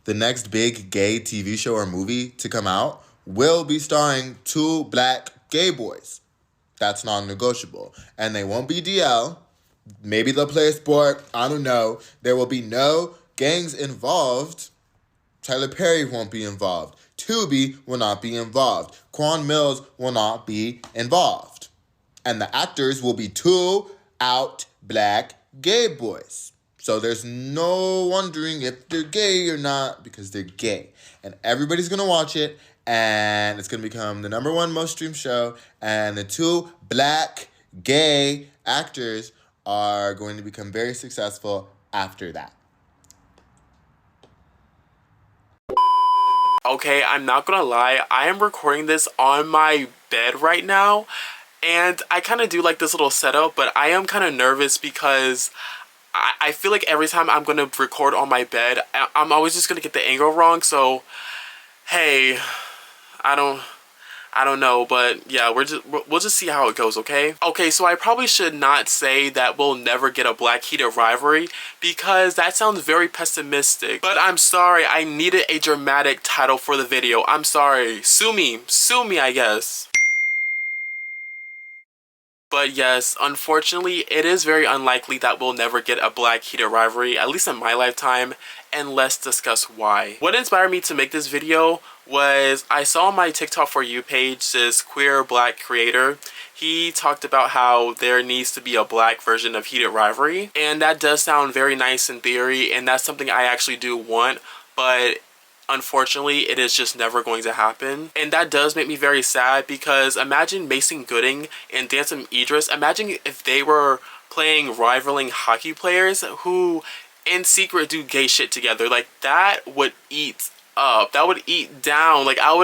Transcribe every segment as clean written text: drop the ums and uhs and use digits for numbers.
the next big gay TV show or movie to come out will be starring 2 black gay boys. That's non-negotiable. And they won't be DL. Maybe they'll play a sport. I don't know. There will be no gangs involved. Tyler Perry won't be involved. Tubi will not be involved. Quan Mills will not be involved. And the actors will be 2 out black gay boys. So there's no wondering if they're gay or not, because they're gay. And everybody's going to watch it, and it's going to become the #1 most streamed show, and the 2 black gay actors are going to become very successful after that. Okay, I'm not gonna lie, I am recording this on my bed right now, and I kind of do like this little setup, but I am kind of nervous because I feel like every time I'm gonna record on my bed, I'm always just gonna get the angle wrong. So hey, I don't know, but yeah, we'll just see how it goes, okay? Okay, so I probably should not say that we'll never get a black heated rivalry, because that sounds very pessimistic. But I'm sorry, I needed a dramatic title for the video. I'm sorry. Sue me, I guess. But yes, unfortunately, it is very unlikely that we'll never get a black heated rivalry, at least in my lifetime, and let's discuss why. What inspired me to make this video was I saw on my TikTok For You page this queer black creator. He talked about how there needs to be a black version of Heated Rivalry, and that does sound very nice in theory, and that's something I actually do want, but unfortunately, it is just never going to happen. And that does make me very sad, because imagine Mason Gooding and Damson Idris. Imagine if they were playing rivaling hockey players who in secret do gay shit together. Like, that would eat up. That would eat down. Like, I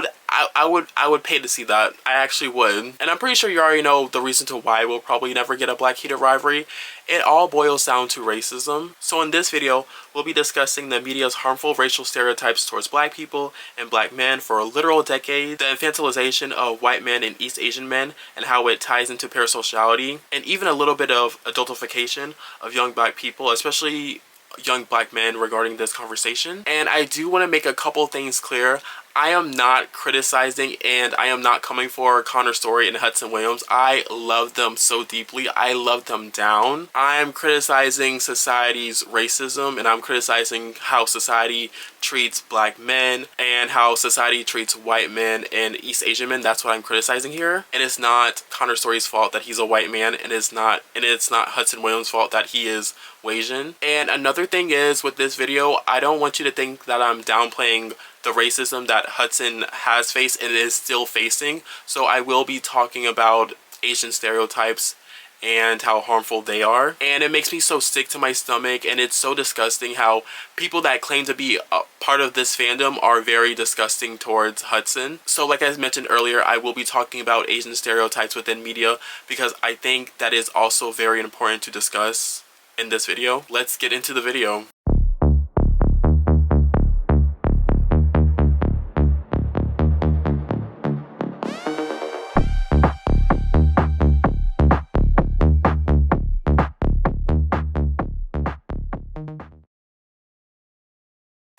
would pay to see that. I actually would. And I'm pretty sure you already know the reason to why we'll probably never get a black heated rivalry. It all boils down to racism. So in this video, we'll be discussing the media's harmful racial stereotypes towards black people and black men for a literal decade, the infantilization of white men and East Asian men, and how it ties into parasociality, and even a little bit of adultification of young black people, especially young black men, regarding this conversation. And I do want to make a couple things clear. I am not criticizing, and I am not coming for Connor Story and Hudson Williams. I love them so deeply. I love them down. I'm criticizing society's racism, and I'm criticizing how society treats black men and how society treats white men and East Asian men. That's what I'm criticizing here. And it's not Connor Story's fault that he's a white man, and it's not Hudson Williams' fault that he is Asian. And another thing is, with this video, I don't want you to think that I'm downplaying the racism that Hudson has faced and is still facing. So I will be talking about Asian stereotypes and how harmful they are. And it makes me so sick to my stomach, and it's so disgusting how people that claim to be a part of this fandom are very disgusting towards Hudson. So like I mentioned earlier, I will be talking about Asian stereotypes within media, because I think that is also very important to discuss in this video. Let's get into the video.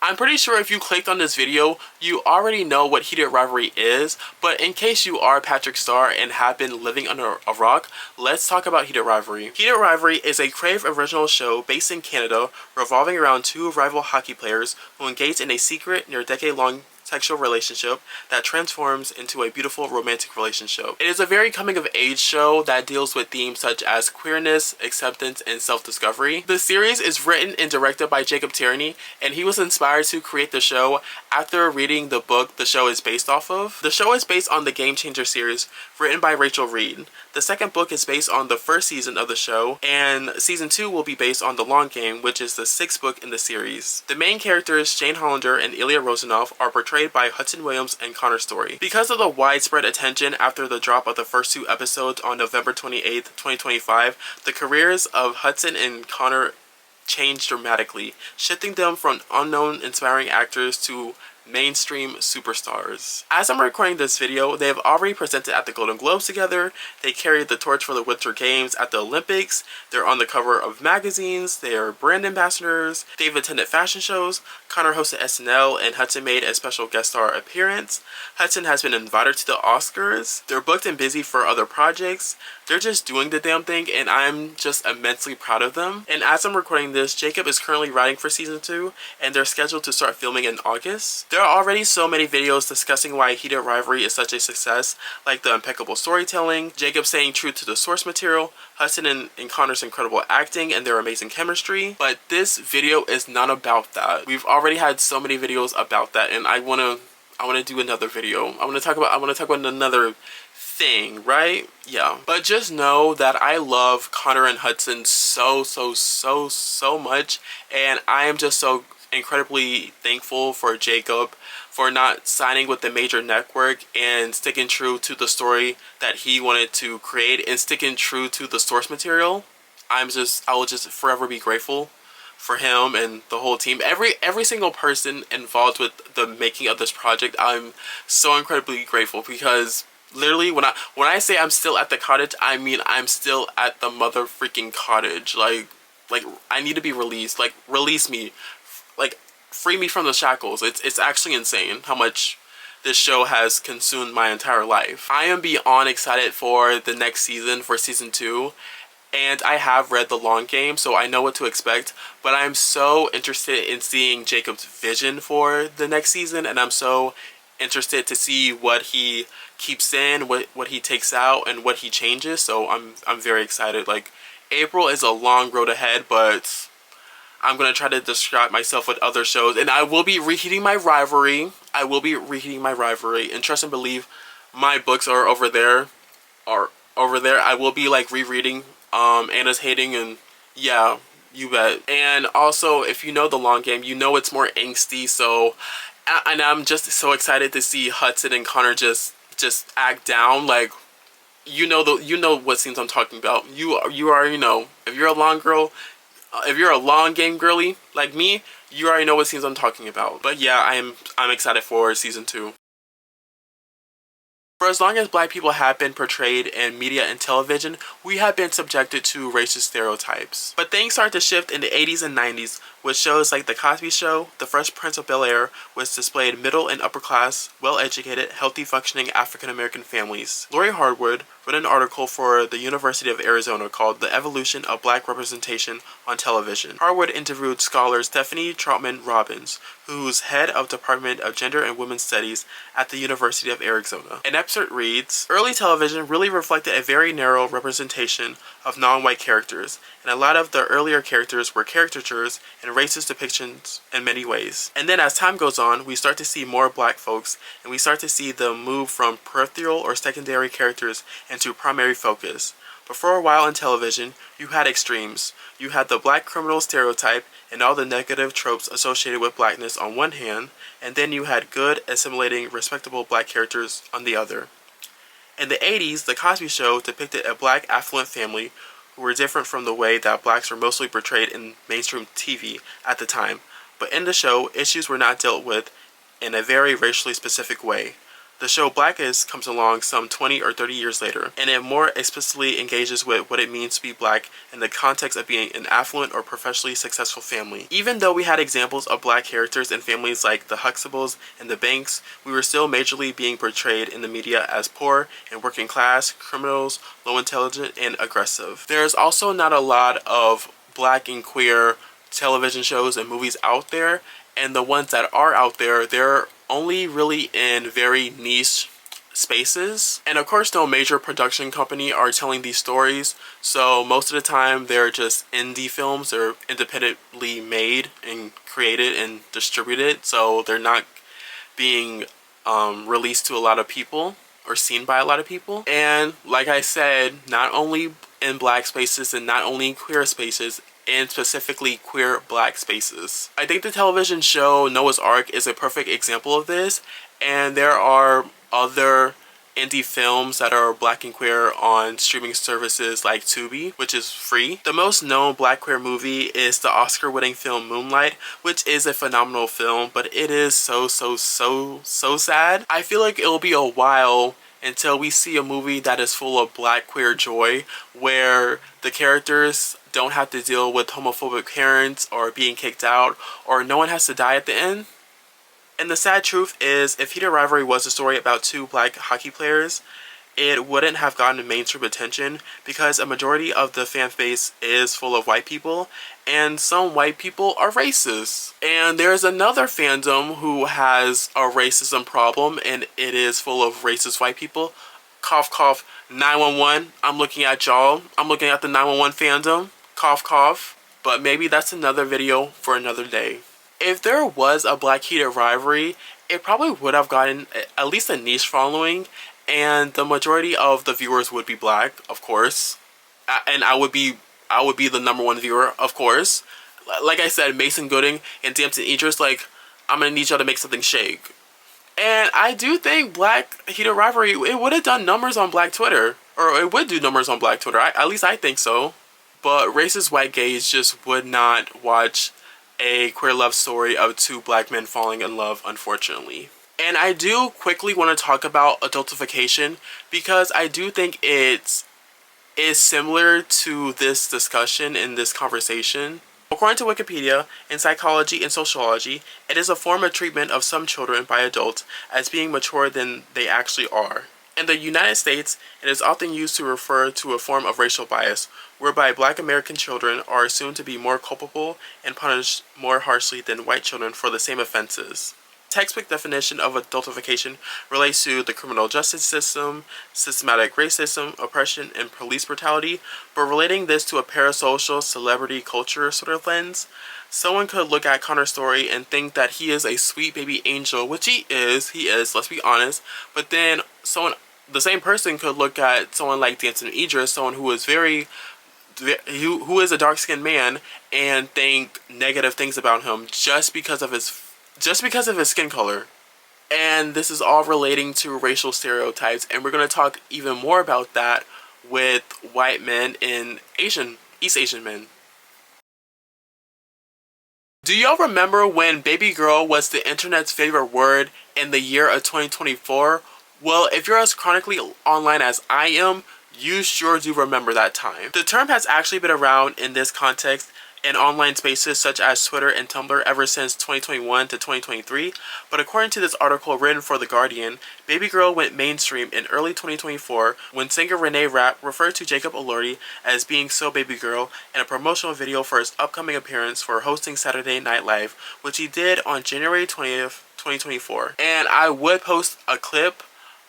I'm pretty sure if you clicked on this video, you already know what Heated Rivalry is, but in case you are Patrick Star and have been living under a rock, let's talk about Heated Rivalry. Heated Rivalry is a Crave original show based in Canada, revolving around 2 rival hockey players who engage in a secret, near-decade-long sexual relationship that transforms into a beautiful romantic relationship. It is a very coming-of-age show that deals with themes such as queerness, acceptance, and self-discovery. The series is written and directed by Jacob Tierney, and he was inspired to create the show after reading the book the show is based off of. The show is based on the Game Changer series, written by Rachel Reed. The second book is based on the first season of the show, and season 2 will be based on The Long Game, which is the 6th book in the series. The main characters, Shane Hollander and Ilya Rozanov, are portrayed by Hudson Williams and Connor Story. Because of the widespread attention after the drop of the first 2 episodes on November 28th, 2025, the careers of Hudson and Connor changed dramatically, shifting them from unknown inspiring actors to mainstream superstars. As I'm recording this video, they have already presented at the Golden Globes together, they carried the torch for the Winter Games at the Olympics, they're on the cover of magazines, they are brand ambassadors, they've attended fashion shows, Connor hosted SNL, and Hudson made a special guest star appearance. Hudson has been invited to the Oscars. They're booked and busy for other projects. They're just doing the damn thing, and I'm just immensely proud of them. And as I'm recording this, Jacob is currently writing for season 2, and they're scheduled to start filming in August. There are already so many videos discussing why Heated Rivalry is such a success, like the impeccable storytelling, Jacob staying true to the source material, Hudson and Connor's incredible acting and their amazing chemistry. But this video is not about that. We've already had so many videos about that, and I wanna do another video. I wanna talk about another thing, right? Yeah. But just know that I love Connor and Hudson so much, and I am just so incredibly thankful for Jacob for not signing with the major network and sticking true to the story that he wanted to create and sticking true to the source material. I will just forever be grateful for him and the whole team. Every single person involved with the making of this project, I'm so incredibly grateful, because literally when I say I'm still at the cottage, I mean I'm still at the mother freaking cottage. Like I need to be released. Like, release me. Like, free me from the shackles. It's actually insane how much this show has consumed my entire life. I am beyond excited for the next season, for season 2. And I have read The Long Game, so I know what to expect. But I'm so interested in seeing Jacob's vision for the next season, and I'm so interested to see what he keeps in, what he takes out, and what he changes. So I'm very excited. Like, April is a long road ahead, but I'm gonna try to distract myself with other shows, and I will be reheating my rivalry. And trust and believe, my books are over there. I will be like rereading Anna's Hating, and yeah, you bet. And also, if you know The Long Game, you know it's more angsty. So, and I'm just so excited to see Hudson and Connor just act down. Like, you know what scenes I'm talking about. You already know. If you're a long game girly like me, you already know what scenes I'm talking about. But yeah, I'm excited for season 2. For as long as Black people have been portrayed in media and television, we have been subjected to racist stereotypes. But things started to shift in the 80s and 90s with shows like The Cosby Show, The Fresh Prince of Bel-Air, which displayed middle and upper class, well-educated, healthy functioning African-American families. Lori Harwood wrote an article for the University of Arizona called The Evolution of Black Representation on Television. Harwood interviewed scholar Stephanie Troutman Robbins, who's head of Department of Gender and Women's Studies at the University of Arizona. An excerpt reads, "Early television really reflected a very narrow representation of non-white characters, and a lot of the earlier characters were caricatures and racist depictions in many ways. And then as time goes on, we start to see more Black folks, and we start to see them move from peripheral or secondary characters into primary focus. But for a while in television, you had extremes. You had the Black criminal stereotype and all the negative tropes associated with Blackness on one hand, and then you had good, assimilating, respectable Black characters on the other. In the 80s, The Cosby Show depicted a Black affluent family who were different from the way that Blacks were mostly portrayed in mainstream TV at the time. But in the show, issues were not dealt with in a very racially specific way. The show Blackest comes along some 20 or 30 years later, and it more explicitly engages with what it means to be Black in the context of being an affluent or professionally successful family. Even though we had examples of Black characters in families like the Huxtables and the Banks, we were still majorly being portrayed in the media as poor and working class, criminals, low intelligent, and aggressive. There's also not a lot of Black and queer television shows and movies out there, and the ones that are out there, they're only really in very niche spaces. And of course, no major production company are telling these stories, so most of the time they're just indie films. They're independently made and created and distributed, so they're not being released to a lot of people or seen by a lot of people. And like I said, not only in Black spaces and not only in queer spaces, and specifically queer Black spaces. I think the television show Noah's Ark is a perfect example of this, and there are other indie films that are Black and queer on streaming services like Tubi, which is free. The most known Black queer movie is the Oscar-winning film Moonlight, which is a phenomenal film, but it is so sad. I feel like it'll be a while until we see a movie that is full of black queer joy, where the characters don't have to deal with homophobic parents or being kicked out, or no one has to die at the end. And the sad truth is, if Heated Rivalry was a story about two black hockey players, it wouldn't have gotten mainstream attention because a majority of the fan base is full of white people, and some white people are racist. And there's another fandom who has a racism problem, and it is full of racist white people. Cough, cough, 911. I'm looking at y'all. I'm looking at the 911 fandom. Cough, cough. But maybe that's another video for another day. If there was a black Heated Rivalry, it probably would have gotten at least a niche following, and the majority of the viewers would be black, of course, and I would be the #1 viewer, of course. Like I said, Mason Gooding and Damson Idris, like, I'm gonna need y'all to make something shake. And I do think black Heated Rivalry, it would have done numbers on black Twitter, or it would do numbers on black Twitter. At least I think so. But racist white gays just would not watch a queer love story of two black men falling in love, unfortunately. And I do quickly want to talk about adultification, because I do think it is similar to this discussion in this conversation. According to Wikipedia, in psychology and sociology, it is a form of treatment of some children by adults as being mature than they actually are. In the United States, it is often used to refer to a form of racial bias, whereby black American children are assumed to be more culpable and punished more harshly than white children for the same offenses. Textbook definition of adultification relates to the criminal justice system, systematic racism, oppression, and police brutality, but relating this to a parasocial celebrity culture sort of lens, someone could look at Connor's story and think that he is a sweet baby angel, which he is, let's be honest, but then the same person could look at someone like Damson Idris, someone who is who is a dark-skinned man, and think negative things about him just because of his skin color. And this is all relating to racial stereotypes, and we're going to talk even more about that with white men and East Asian men. Do y'all remember when baby girl was the internet's favorite word in the year of 2024? Well, if you're as chronically online as I am, you sure do remember that time. The term has actually been around in this context in online spaces such as Twitter and Tumblr ever since 2021 to 2023, but according to this article written for The Guardian, baby girl went mainstream in early 2024 when singer Renee Rapp referred to Jacob Elordi as being so baby girl in a promotional video for his upcoming appearance for hosting Saturday Night Live, which he did on January 20th, 2024. And I would post a clip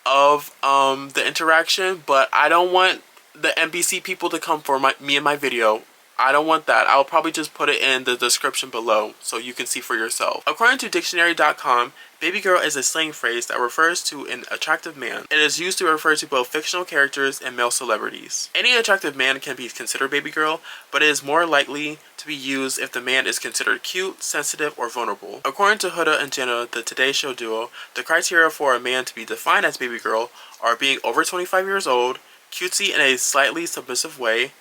of the interaction, but I don't want the NBC people to come for me and my video. I don't want that. I'll probably just put it in the description below so you can see for yourself. According to dictionary.com, baby girl is a slang phrase that refers to an attractive man. It is used to refer to both fictional characters and male celebrities. Any attractive man can be considered baby girl, but it is more likely to be used if the man is considered cute, sensitive, or vulnerable. According to Huda and Jenna, the Today Show duo, the criteria for a man to be defined as baby girl are being over 25 years old, cutesy in a slightly submissive way,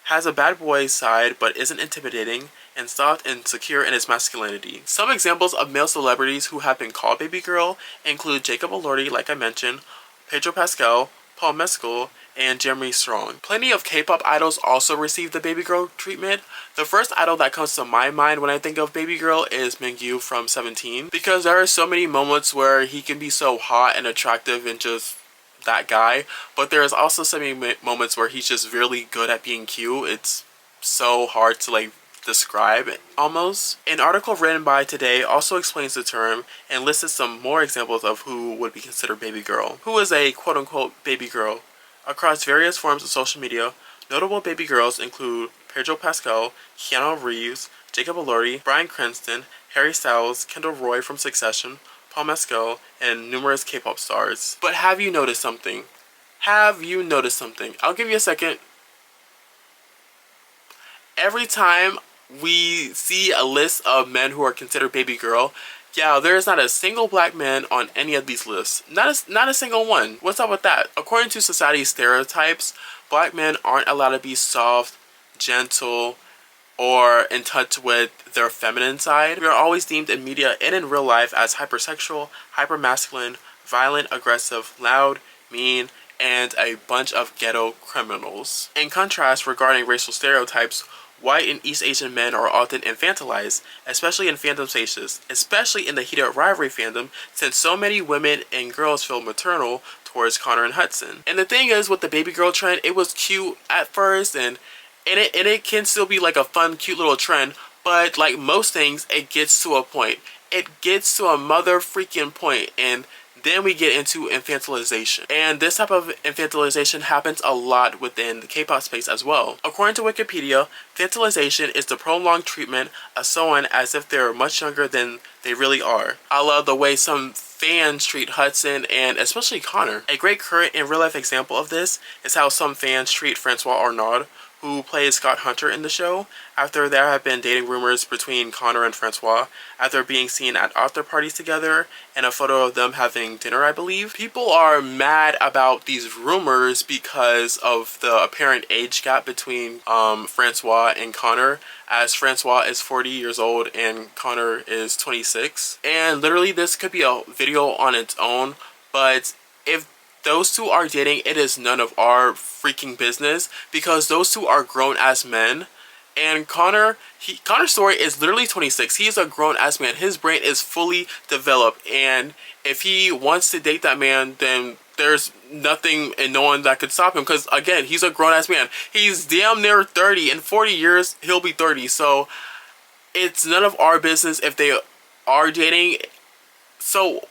has a bad boy side but isn't intimidating, and soft and secure in his masculinity. Some examples of male celebrities who have been called baby girl include Jacob Elordi, like I mentioned, Pedro Pascal, Paul Mescal, and Jeremy Strong. Plenty of K-pop idols also received the baby girl treatment. The first idol that comes to my mind when I think of baby girl is Mingyu from 17, because there are so many moments where he can be so hot and attractive and just that guy, but there's also so many moments where he's just really good at being cute. It's so hard to like describe it, almost. An article written by Today also explains the term and listed some more examples of who would be considered baby girl. Who is a quote-unquote baby girl? Across various forms of social media, notable baby girls include Pedro Pascal, Keanu Reeves, Jacob Elordi, Bryan Cranston, Harry Styles, Kendall Roy from Succession, Paul Mescal, and numerous K-pop stars. But have you noticed something? Have you noticed something? I'll give you a second. Every time we see a list of men who are considered baby girl, yeah, there is not a single black man on any of these lists. Not a single one. What's up with that? According to society's stereotypes, black men aren't allowed to be soft, gentle, or in touch with their feminine side. We are always deemed in media and in real life as hypersexual, hypermasculine, violent, aggressive, loud, mean, and a bunch of ghetto criminals. In contrast, regarding racial stereotypes, white and East Asian men are often infantilized, especially in fandoms, especially in the Heated Rivalry fandom, since so many women and girls feel maternal towards Connor and Hudson. And the thing is, with the baby girl trend, it was cute at first, and it can still be like a fun, cute little trend, but like most things, it gets to a point. It gets to a mother freaking point, and then we get into infantilization. And this type of infantilization happens a lot within the K-pop space as well. According to Wikipedia, infantilization is the prolonged treatment of someone as if they're much younger than they really are. I love the way some fans treat Hudson and especially Connor. A great current and real life example of this is how some fans treat Francois Arnaud, who plays Scott Hunter in the show, after there have been dating rumors between Connor and Francois, after being seen at after parties together, and a photo of them having dinner, I believe. People are mad about these rumors because of the apparent age gap between Francois and Connor, as Francois is 40 years old and Connor is 26. And literally this could be a video on its own, but if those two are dating, it is none of our freaking business, because those two are grown-ass men. And Connor's story is literally 26. He is a grown-ass man. His brain is fully developed, and if he wants to date that man, then there's nothing and no one that could stop him, because again, he's a grown-ass man. He's damn near 30. In 40 years, he'll be 30. So it's none of our business if they are dating. So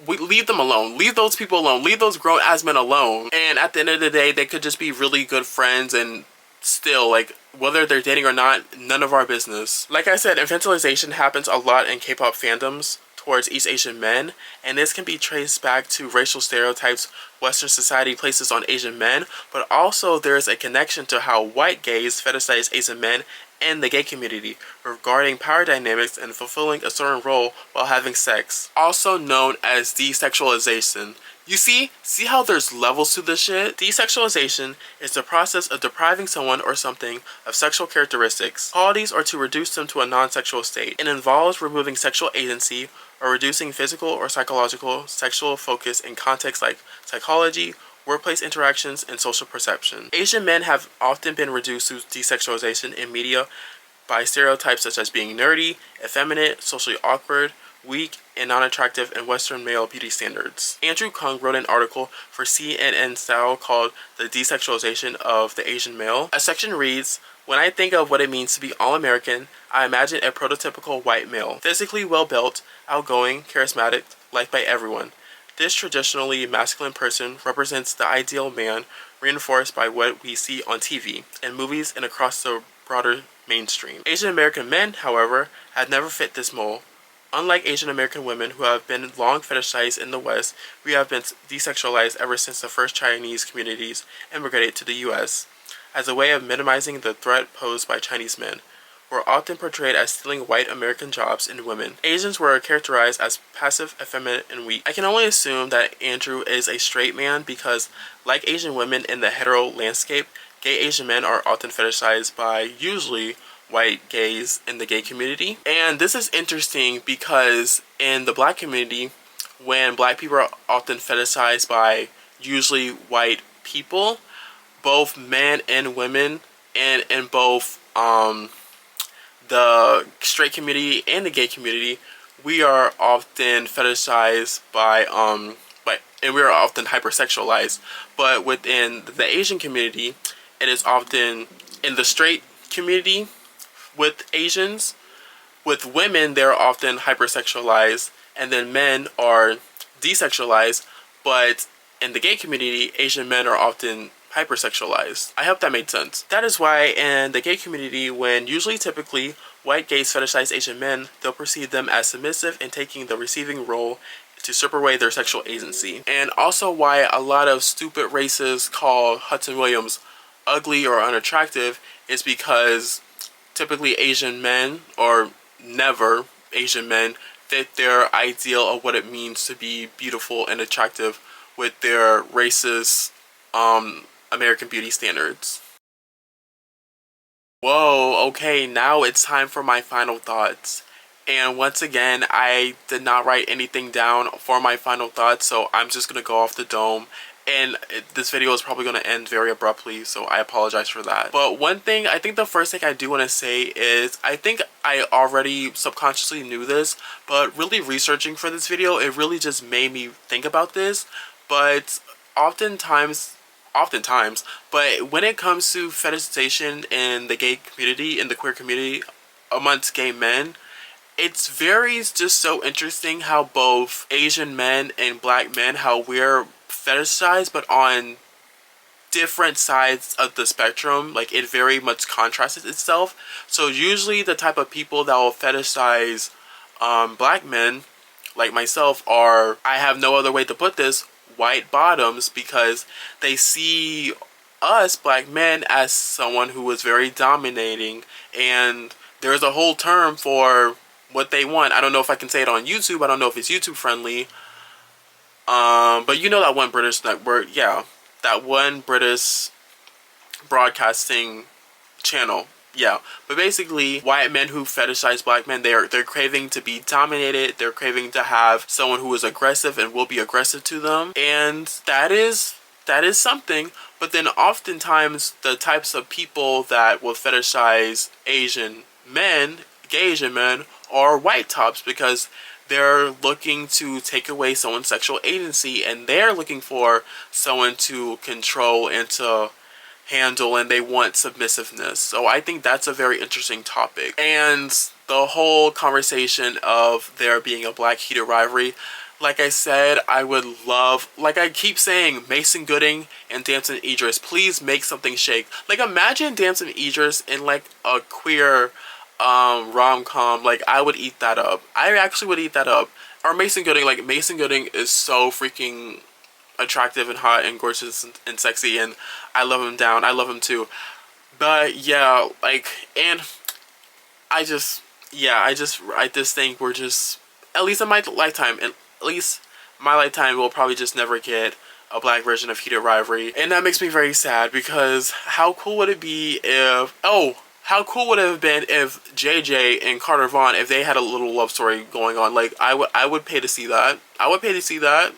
we leave them alone. Leave those people alone. Leave those grown-ass men alone. And at the end of the day, they could just be really good friends, and still, like, whether they're dating or not, none of our business. Like I said, infantilization happens a lot in K-pop fandoms towards East Asian men, and this can be traced back to racial stereotypes Western society places on Asian men, but also there's a connection to how white gays fetishize Asian men and the gay community regarding power dynamics and fulfilling a certain role while having sex, also known as desexualization. You see how there's levels to this shit? Desexualization is the process of depriving someone or something of sexual characteristics, qualities, or to reduce them to a non-sexual state. It involves removing sexual agency or reducing physical or psychological sexual focus in contexts like psychology, workplace interactions, and social perception. Asian men have often been reduced to desexualization in media by stereotypes such as being nerdy, effeminate, socially awkward, weak, and non-attractive in Western male beauty standards. Andrew Kung wrote an article for CNN Style called The Desexualization of the Asian Male. A section reads, "When I think of what it means to be all-American, I imagine a prototypical white male, physically well-built, outgoing, charismatic, liked by everyone. This traditionally masculine person represents the ideal man, reinforced by what we see on TV, in movies, and across the broader mainstream. Asian American men, however, have never fit this mold. Unlike Asian American women who have been long fetishized in the West, we have been desexualized ever since the first Chinese communities immigrated to the US. As a way of minimizing the threat posed by Chinese men, were often portrayed as stealing white American jobs and women. Asians were characterized as passive, effeminate, and weak." I can only assume that Andrew is a straight man because, like Asian women in the hetero landscape, gay Asian men are often fetishized by usually white gays in the gay community. And this is interesting because in the black community, when black people are often fetishized by usually white people, both men and women, and in both the straight community and the gay community, we are often fetishized by and we are often hypersexualized. But within the Asian community, it is often in the straight community with Asians. With women, they're often hypersexualized, and then men are desexualized. But in the gay community, Asian men are often hypersexualized. I hope that made sense. That is why in the gay community, when usually typically white gays fetishize Asian men, they'll perceive them as submissive and taking the receiving role to strip away their sexual agency. And also why a lot of stupid racists call Hudson Williams ugly or unattractive is because typically Asian men, or never Asian men, fit their ideal of what it means to be beautiful and attractive with their racist American beauty standards. Whoa, okay, now it's time for my final thoughts. And once again, I did not write anything down for my final thoughts, so I'm just going to go off the dome. And this video is probably going to end very abruptly, so I apologize for that. But one thing, I think the first thing I do want to say is, I think I already subconsciously knew this, but really researching for this video, it really just made me think about this. But oftentimes, but when it comes to fetishization in the gay community, in the queer community, amongst gay men, it's very just so interesting how both Asian men and black men, how we're fetishized, but on different sides of the spectrum. Like, it very much contrasts itself. So usually the type of people that will fetishize black men, like myself, are, I have no other way to put this, white bottoms, because they see us black men as someone who is very dominating, and there's a whole term for what they want. I don't know if I can say it on YouTube. I don't know if it's YouTube friendly. But you know that one British network, yeah, that one British broadcasting channel, yeah. But basically, white men who fetishize black men, they're craving to be dominated. They're craving to have someone who is aggressive and will be aggressive to them, and that is something. But then oftentimes the types of people that will fetishize Asian men, gay Asian men, are white tops, because they're looking to take away someone's sexual agency, and they're looking for someone to control and to handle, and they want submissiveness. So I think that's a very interesting topic. And the whole conversation of there being a black heated rivalry, like I said, I would love, like I keep saying, Mason Gooding and Damson Idris, please make something shake. Like, imagine Damson Idris in like a queer rom-com. Like, I would eat that up. I actually would eat that up. Or Mason Gooding. Like, Mason Gooding is so freaking attractive and hot and gorgeous and sexy, and I love him down. I love him too. But yeah, like, and I just think we're just, at least in my lifetime, we'll probably just never get a black version of Heated Rivalry. And that makes me very sad, because how cool would it be if, how cool would it have been if JJ and Carter Vaughn, if they had a little love story going on? Like, I would pay to see that. I would pay to see that.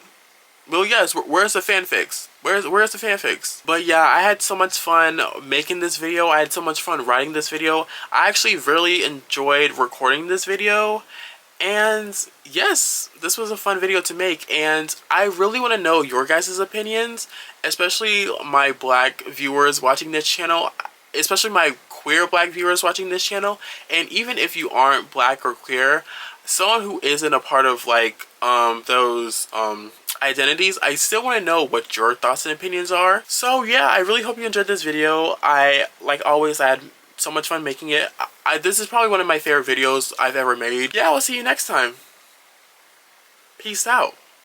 Well, yes, where's the fanfics? Where's the fanfics? But yeah, I had so much fun making this video. I had so much fun writing this video. I actually really enjoyed recording this video. And yes, this was a fun video to make, and I really want to know your guys' opinions, especially my black viewers watching this channel, especially my queer black viewers watching this channel. And even if you aren't black or queer, someone who isn't a part of like those identities, I still want to know what your thoughts and opinions are. So yeah, I really hope you enjoyed this video. Like always, I had so much fun making it. This is probably one of my favorite videos I've ever made. Yeah, I'll see you next time. Peace out.